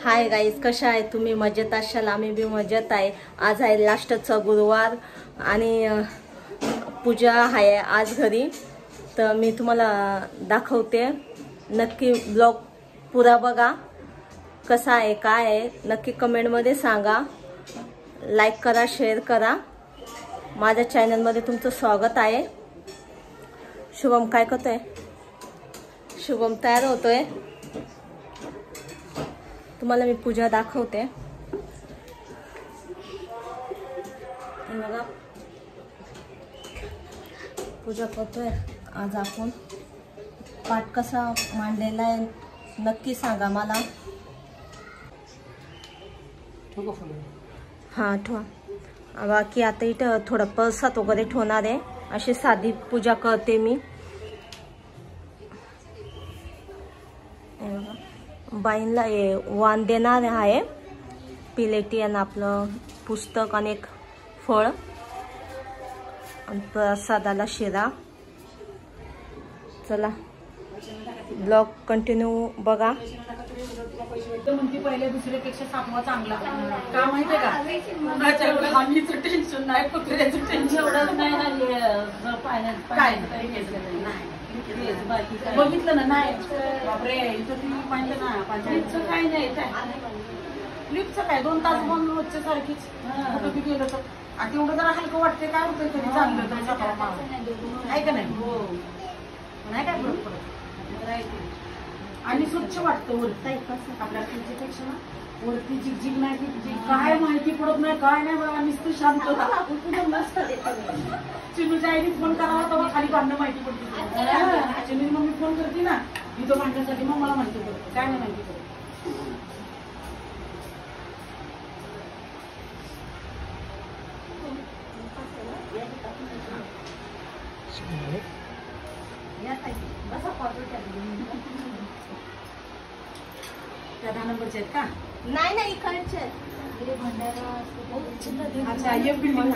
Hi guys, कशा आहे तुम्ही? मजेत असाल? आम्ही बी मजेत आहे. आज आहे लास्टचा गुरुवार आणि पूजा आहे आज घरी. तर मी तुम्हाला दाखवते. नक्की ब्लॉग पुरा बघा. कसा आहे काय आहे नक्की कमेंटमध्ये सांगा. लाईक करा, शेअर करा. माझ्या चॅनलमध्ये तुमचं स्वागत आहे. शुभम काय करतोय? शुभम तयार होतोय. तुम्हाला मी पूजा दाखवते. बघा, पूजा करतोय आज आपण. पाठ कसा मांडलेला आहे नक्की सांगा मला. हां ठेवा. बाकी आता इथं थोडं प्रसाद वगैरे ठेवणार आहे. अशी साधी पूजा करते मी. बाईंना वाण देणार आहे. पिलेटी आणि आपलं पुस्तक आणि एक फळ आणि प्रसादाला शिरा. चला ब्लॉग कंटिन्यू बघा. म्हणते पहिल्या दुसऱ्यापेक्षा सातवा चांगला का माहितीये का? आम्हीच टेन्शन नाही, कुत्र्याचं टेन्शन एवढं नाही. काय बघितलं ना? नाही बापरे, इथं तुम्ही पाहिलं ना पंचायतचं काय नाही. लिफ्टचं काय 2 तास बंद रोजच्या सारखीच. कुठं गेलं तर आता एवढं जरा हलकं वाटते. काय होतं तरी चाललं तरी सकाळ आहे का नाही? हो नाही काय फरक पडत. आणि स्वच्छ वाटतं वरती. आपल्या तुझ्यापेक्षा ना वरती झिकझिक नाही. ती काय माहिती पडत नाही, काय नाही. बघा नुसतं शांत चिनूच्या आईने फोन करावा तेव्हा खाली भांडणं माहिती पडते. चिनूची मम्मी फोन करते ना इथं भांडण्यासाठी, मग मला माहिती पडतं. काय नाही माहिती पडत. त्या 10 नंबरचे आहेत का? नाही नाही, इकडचे अच्छा, एक बिल्डिंग.